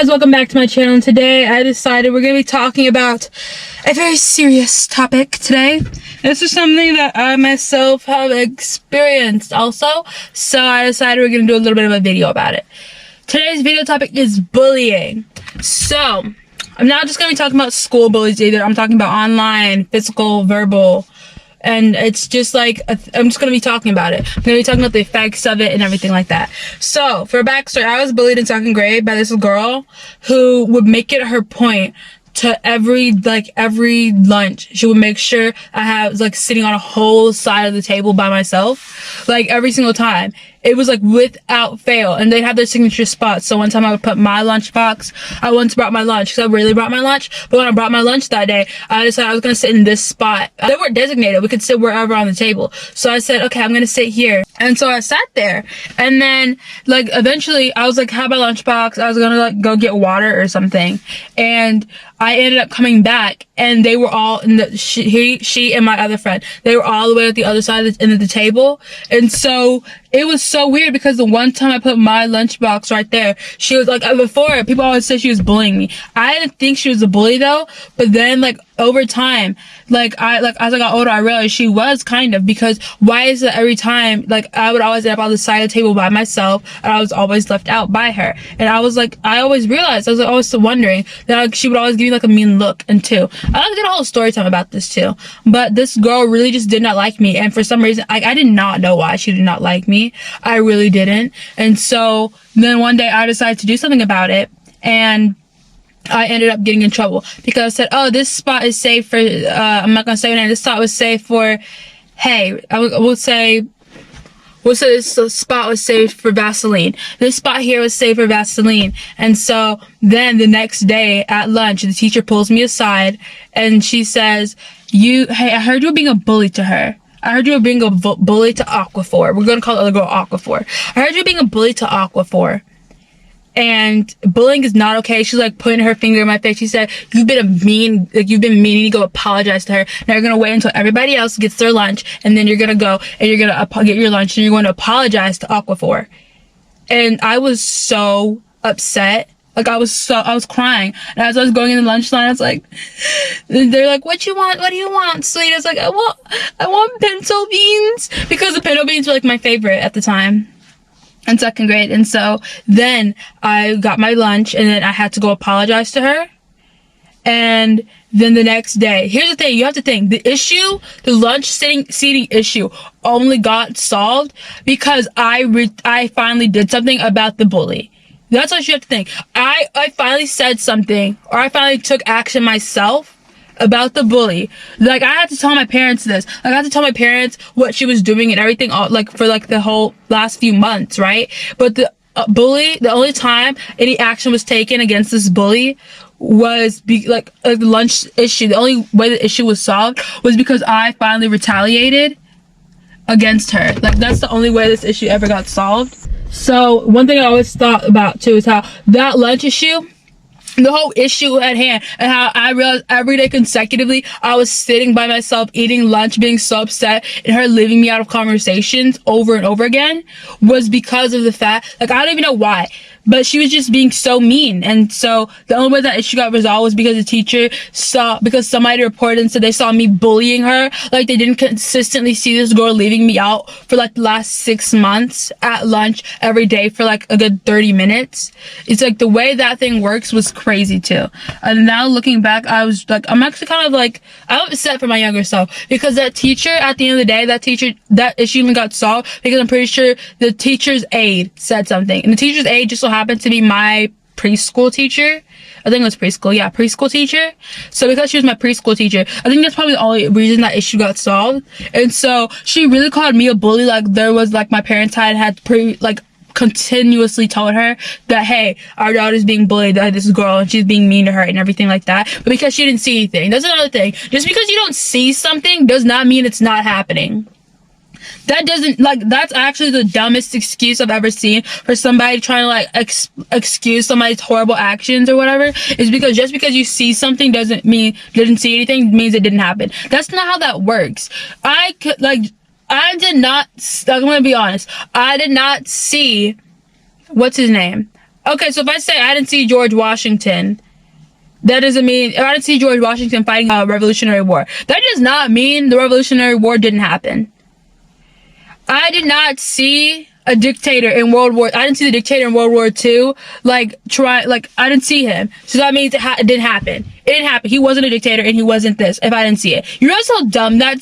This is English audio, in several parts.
guys, welcome back to my channel. And today I decided we're going to be talking about a very serious topic today. This is something that I myself have experienced also, so I decided we're going to do a little bit of a video about it. Today's video topic is bullying. So I'm not just going to be talking about school bullies either. I'm talking about online, physical, verbal, and it's just like, I'm just going to be talking about it. I'm going to be talking about the effects of it and everything like that. So, for a backstory, I was bullied in 2nd grade by this girl who would make it her point to every lunch, she would make sure I was like sitting on a whole side of the table by myself, like every single time. It was like without fail, and they'd have their signature spots. So one time I would put my lunchbox. I once brought my lunch because I really brought my lunch, but when I brought my lunch that day, I decided I was going to sit in this spot. They weren't designated. We could sit wherever on the table. So I said, okay, I'm going to sit here. And so I sat there, and then like eventually I was like, have my lunchbox. I was going to like go get water or something. And I ended up coming back, and they were all in the, she and my other friend, they were all the way at the other side of the table. And so it was so weird because the one time I put my lunchbox right there, she was like, before, people always said she was bullying me. I didn't think she was a bully though, but then like over time, as I got older, I realized she was kind of, because why is it every time, like I would always end up on the side of the table by myself, and I was always left out by her. And I was like, I always realized, I was always wondering that like, she would always give me like a mean look. And two, I did a whole story time about this too, but this girl really just did not like me. And for some reason, I did not know why she did not like me. I really didn't. And so then one day I decided to do something about it, and I ended up getting in trouble because I said, oh, this spot is safe for, I'm not going to say your name. This spot was safe for, hey, we'll say this spot was saved for Vaseline. This spot here was saved for Vaseline. And so then the next day at lunch, the teacher pulls me aside and she says, hey, I heard you were being a bully to her. I heard you were being a bully to Aquaphor. We're going to call the other girl Aquaphor. I heard you were being a bully to Aquaphor. And bullying is not okay. She's like putting her finger in my face. She said, you've been mean, you need to go apologize to her. Now you're going to wait until everybody else gets their lunch, and then you're going to go and you're going to get your lunch, and you're going to apologize to Aquaphor. And I was so upset. Like I was crying. And as I was going in the lunch line, I was like, they're like, what do you want, sweet? I was like, I want pinto beans, because the pinto beans were like my favorite at the time in 2nd grade. And so then I got my lunch, and then I had to go apologize to her. And then the next day, here's the thing, you have to think, the lunch seating issue only got solved because I finally did something about the bully. That's what you have to think. I finally said something, or I finally took action myself about the bully. Like, I had to tell my parents this. Like, I had to tell my parents what she was doing and everything, like, for, like, the whole last few months, right? But the bully, the only time any action was taken against this bully was, the lunch issue. The only way the issue was solved was because I finally retaliated against her. Like, that's the only way this issue ever got solved. So, one thing I always thought about, too, is how that lunch issue, the whole issue at hand, and how I realized every day consecutively I was sitting by myself eating lunch, being so upset, and her leaving me out of conversations over and over again, was because of the fact, like, I don't even know why, but she was just being so mean. And so the only way that issue got resolved was because the teacher because somebody reported and said they saw me bullying her. Like, they didn't consistently see this girl leaving me out for like the last 6 months at lunch every day for like a good 30 minutes. It's like the way that thing works was crazy too. And now looking back, I was like, I'm actually kind of like, I'm upset for my younger self, because that teacher, at the end of the day, that issue even got solved because I'm pretty sure the teacher's aide said something, and the teacher's aide just so happened to be my preschool teacher. I think it was preschool. Yeah, preschool teacher. So because she was my preschool teacher, I think that's probably the only reason that issue got solved. And so she really called me a bully. Like, there was like, my parents had continuously told her that, hey, our daughter's being bullied by this girl and she's being mean to her and everything like that. But because she didn't see anything. That's another thing. Just because you don't see something does not mean it's not happening. That's actually the dumbest excuse I've ever seen for somebody trying to like excuse somebody's horrible actions or whatever, is because just because you see something doesn't mean didn't see anything means it didn't happen. That's not how that works. I'm gonna be honest, I did not see, what's his name? Okay, so if I say I didn't see George Washington, that doesn't mean, if I didn't see George Washington fighting a Revolutionary War, that does not mean the Revolutionary War didn't happen. I did not see a dictator in I didn't see the dictator in World War II, I didn't see him. So that means it didn't happen. It didn't happen. He wasn't a dictator and he wasn't this, if I didn't see it. You realize how dumb that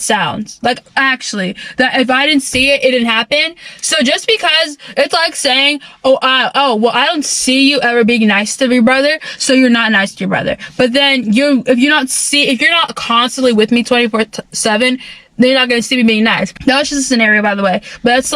sounds? Like, actually, that if I didn't see it, it didn't happen. So just because it's like saying, well, I don't see you ever being nice to your brother, so you're not nice to your brother. But then if you're not constantly with me 24/7, they're not going to see me being nice. That was just a scenario, by the way. But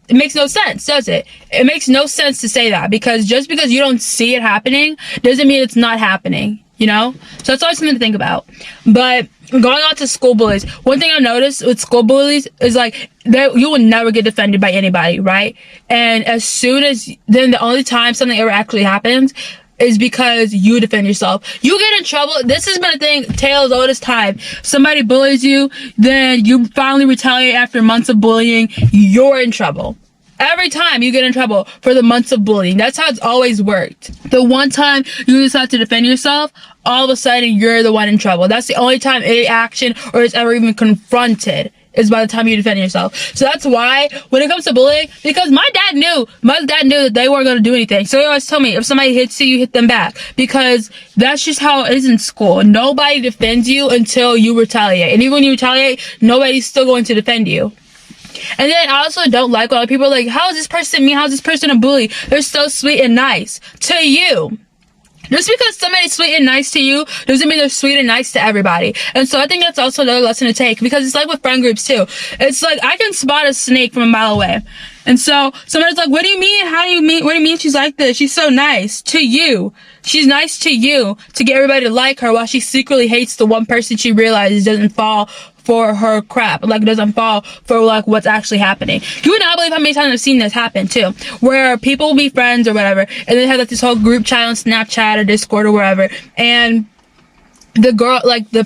it makes no sense, does it? It makes no sense to say that, because just because you don't see it happening doesn't mean it's not happening, you know? So that's always something to think about. But going on to school bullies, one thing I noticed with school bullies is like you will never get defended by anybody, right? And then the only time something ever actually happens is because you defend yourself. You get in trouble. This has been a thing, tales all this time. Somebody bullies you, then you finally retaliate after months of bullying. You're in trouble. Every time you get in trouble for the months of bullying. That's how it's always worked. The one time you decide to defend yourself, all of a sudden you're the one in trouble. That's the only time any action or is ever even confronted, is by the time you defend yourself. So that's why when it comes to bullying, because my dad knew that they weren't going to do anything. So he always told me, if somebody hits you, you hit them back, because that's just how it is in school. Nobody defends you until you retaliate. And even when you retaliate, nobody's still going to defend you. And then I also don't like when people are like, how is this person mean? How is this person a bully? They're so sweet and nice to you. Just because somebody's sweet and nice to you doesn't mean they're sweet and nice to everybody. And so I think that's also another lesson to take, because it's like with friend groups too. It's like I can spot a snake from a mile away. And so somebody's like, what do you mean? What do you mean she's like this? She's so nice to you. She's nice to you to get everybody to like her, while she secretly hates the one person she realizes doesn't fall for her crap, like doesn't fall for like what's actually happening. You would not believe how many times I've seen this happen too, where people will be friends or whatever, and they have like this whole group chat on Snapchat or Discord or wherever, and the girl, like the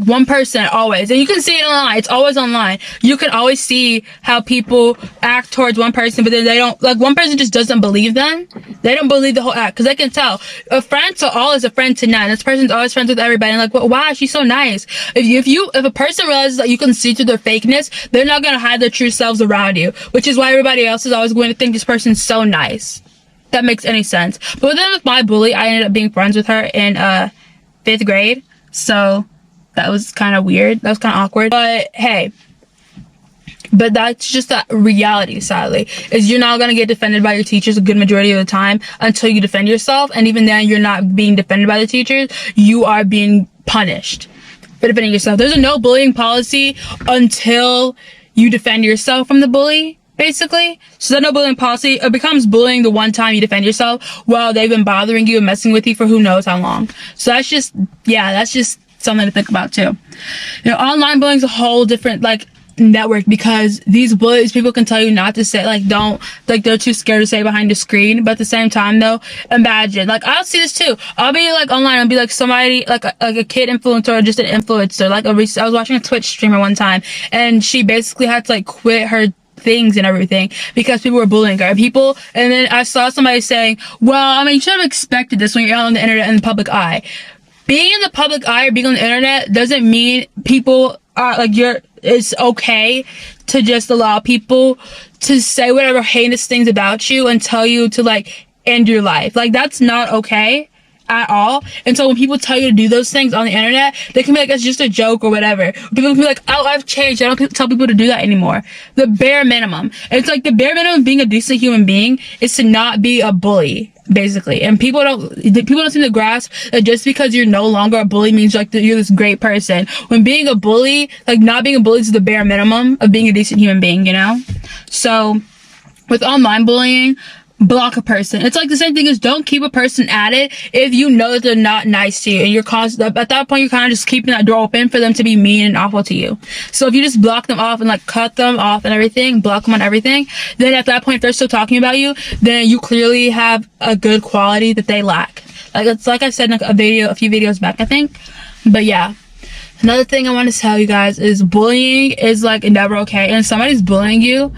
one person always, and you can see it online, it's always online, you can always see how people act towards one person, but then they don't, like one person just doesn't believe them. They don't believe the whole act, because they can tell a friend to all is a friend to none. This person's always friends with everybody, and like, well, wow, she's so nice. If a person realizes that you can see through their fakeness, they're not going to hide their true selves around you, which is why everybody else is always going to think this person's so nice. That makes any sense. But then with my bully, I ended up being friends with her in 5th grade, so that was kind of weird. That was kind of awkward. But hey, but that's just the reality, sadly, is you're not going to get defended by your teachers a good majority of the time until you defend yourself. And even then, you're not being defended by the teachers. You are being punished for defending yourself. There's a no bullying policy until you defend yourself from the bully, basically. So that no bullying policy, it becomes bullying the one time you defend yourself while they've been bothering you and messing with you for who knows how long. So that's just something to think about too. You know, online bullying is a whole different network, because these bullies, people can tell you not to say, they're too scared to say behind the screen. But at the same time though, imagine, I'll see this too. I'll be online, I'll be somebody a kid influencer or just an influencer. I was watching a Twitch streamer one time, and she basically had to quit her things and everything because people were bullying her. And then I saw somebody saying, well, you should have expected this when you're out on the internet in the public eye. Being in the public eye or being on the internet doesn't mean people are it's okay to just allow people to say whatever heinous things about you and tell you to end your life. That's not okay at all. And so when people tell you to do those things on the internet, they can be it's just a joke or whatever. People can be oh, I've changed, I don't tell people to do that anymore. The bare minimum. It's the bare minimum of being a decent human being is to not be a bully, basically. And people don't seem to grasp that just because you're no longer a bully means you're this great person. When being a bully, not being a bully is the bare minimum of being a decent human being, you know? So with online bullying, block a person. It's the same thing as don't keep a person at it if you know that they're not nice to you, and you're at that point you're kind of just keeping that door open for them to be mean and awful to you. So if you just block them off and cut them off and everything, block them on everything, then at that point if they're still talking about you, then you clearly have a good quality that they lack. It's like I said in a few videos back, I think. But yeah, another thing I want to tell you guys is bullying is never okay. And if somebody's bullying you,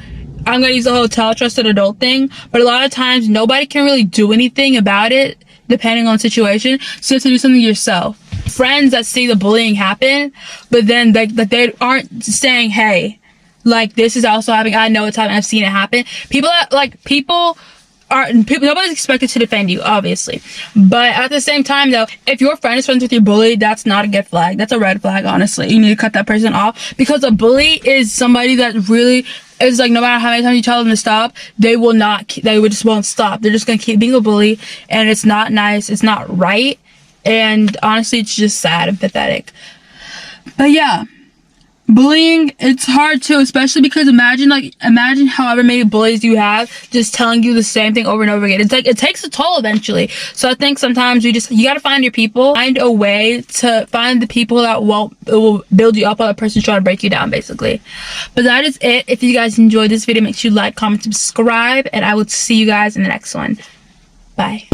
I'm gonna use the whole tell trusted adult thing, but a lot of times nobody can really do anything about it depending on the situation, so you have to do something yourself. Friends that see the bullying happen, but then they aren't saying, hey, like, this is also happening, I know it's happening, I've seen it happen. Nobody's expected to defend you, obviously, but at the same time though, if your friend is friends with your bully, that's not a good flag. That's a red flag, honestly. You need to cut that person off, because a bully is somebody that really is like, no matter how many times you tell them to stop, they just won't stop. They're just gonna keep being a bully, and it's not nice, it's not right, and honestly it's just sad and pathetic. But yeah, bullying, it's hard too, especially because imagine however many bullies you have just telling you the same thing over and over again. It's like, it takes a toll eventually. So I think sometimes you gotta find your people, find a way to find the people that will build you up while the person's trying to break you down, basically. But that is it. If you guys enjoyed this video, make sure you like, comment, subscribe, and I will see you guys in the next one. Bye.